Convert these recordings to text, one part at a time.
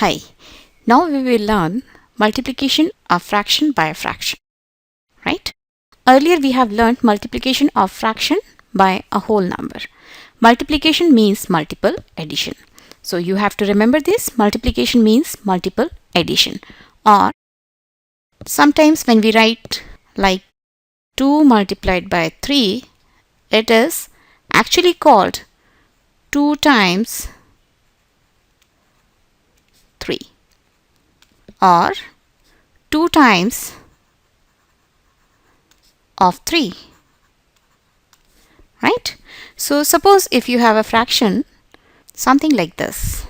Hi, now we will learn multiplication of fraction by a fraction, right? Earlier we have learned multiplication of fraction by a whole number. Multiplication means multiple addition. So you have to remember this, multiplication means multiple addition. Or sometimes when we write like 2 multiplied by 3, it is actually called 2 times 3 or 2 times of 3, right? So suppose if you have a fraction something like this,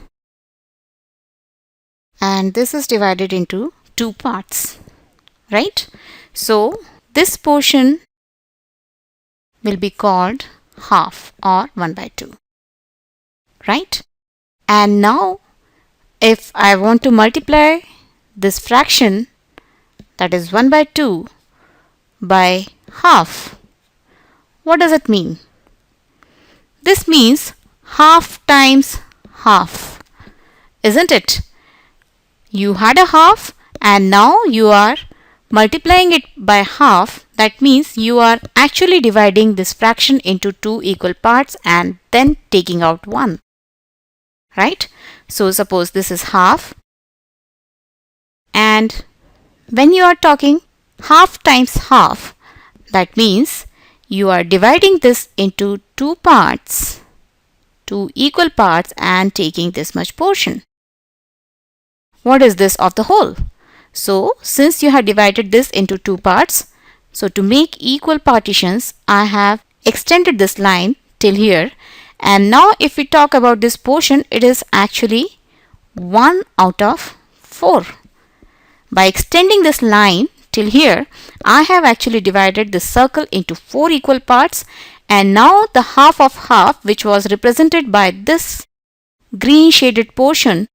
and this is divided into 2 parts, right? So this portion will be called half or 1 by 2, right? And now if I want to multiply this fraction, that is 1 by 2, by half, what does it mean? This means half times half, isn't it? You had a half and now you are multiplying it by half. That means you are actually dividing this fraction into 2 equal parts and then taking out 1, right? So suppose this is half, and when you are talking half times half, that means you are dividing this into 2 parts, 2 equal parts, and taking this much portion. What is this of the whole? So since you have divided this into 2 parts, so to make equal partitions, I have extended this line till here. And now if we talk about this portion, it is actually 1 out of 4. By extending this line till here, I have actually divided this circle into 4 equal parts, and now the half of half, which was represented by this green shaded portion,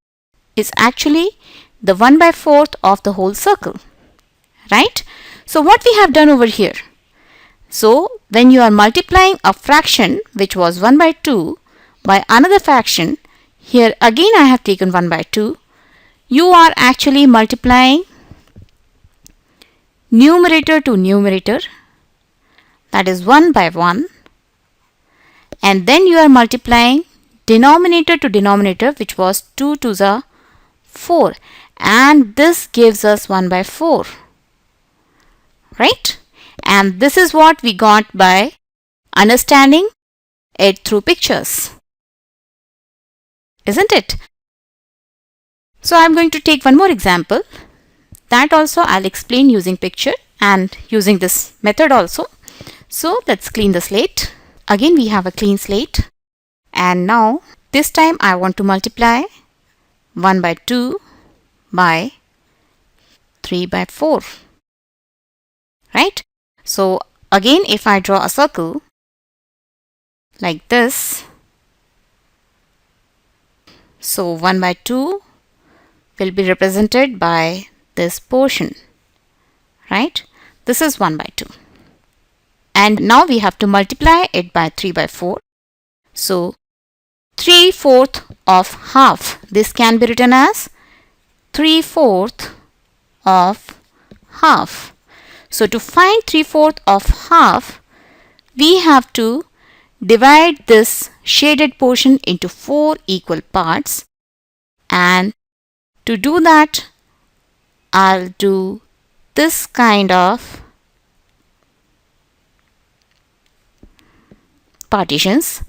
is actually the 1 by 4th of the whole circle, right? So what we have done over here, so when you are multiplying a fraction which was 1 by 2 by another fraction, here again I have taken 1 by 2, you are actually multiplying numerator to numerator, that is 1 by 1, and then you are multiplying denominator to denominator, which was 2 to the 4, and this gives us 1 by 4, right? And this is what we got by understanding it through pictures, isn't it? So I'm going to take one more example. That also I'll explain using picture and using this method also. So let's clean the slate. Again we have a clean slate, and now this time I want to multiply 1 by 2 by 3 by 4, right? So again if I draw a circle like this, so 1 by 2 will be represented by this portion, right? This is 1 by 2, and now we have to multiply it by 3 by 4. So 3/4 of half, this can be written as 3/4 of half. So to find 3/4 of half, we have to divide this shaded portion into 4 equal parts, and to do that I'll do this kind of partitions,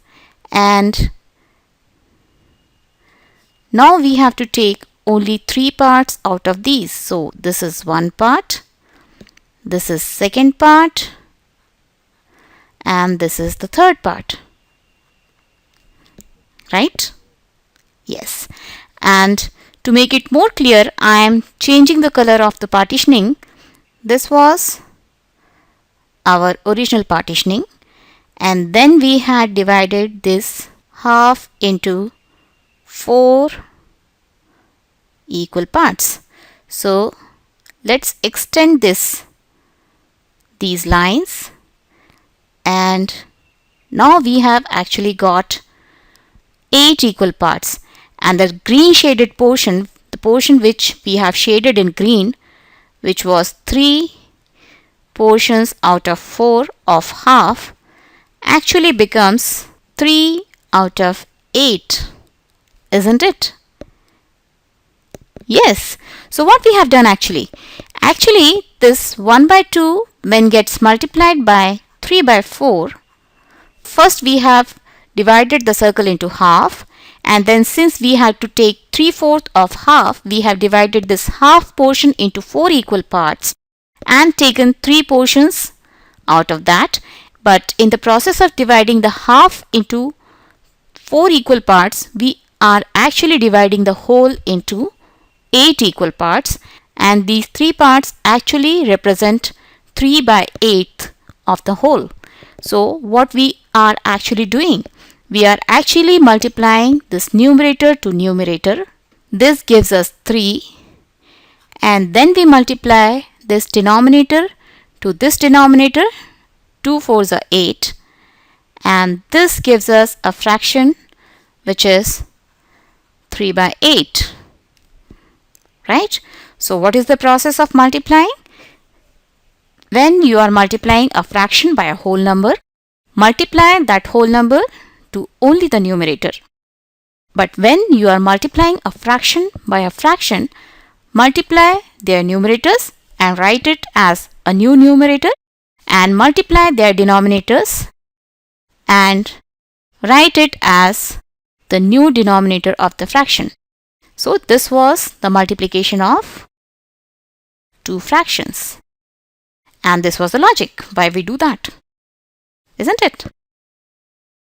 and now we have to take only 3 parts out of these. So this is one part, this is second part, and this is the third part, right? Yes. And to make it more clear, I am changing the color of the partitioning. This was our original partitioning, and then we had divided this half into 4 equal parts. So let's extend these lines, and now we have actually got 8 equal parts, and the green shaded portion, the portion which we have shaded in green, which was 3 portions out of 4 of half, actually becomes 3 out of 8, isn't it? Yes. So what we have done actually this 1 by 2 when gets multiplied by 3 by 4, first we have divided the circle into half, and then since we had to take 3/4 of half, we have divided this half portion into 4 equal parts and taken 3 portions out of that. But in the process of dividing the half into 4 equal parts, we are actually dividing the whole into 8 equal parts, and these 3 parts actually represent 3 by 8 of the whole. So what we are actually doing, we are actually multiplying this numerator to numerator. This gives us 3, and then we multiply this denominator to this denominator. 2 4s are 8, and this gives us a fraction which is 3 by 8. Right? So what is the process of multiplying? When you are multiplying a fraction by a whole number, multiply that whole number to only the numerator. But when you are multiplying a fraction by a fraction, multiply their numerators and write it as a new numerator, and multiply their denominators and write it as the new denominator of the fraction. So this was the multiplication of two fractions. And this was the logic why we do that, isn't it?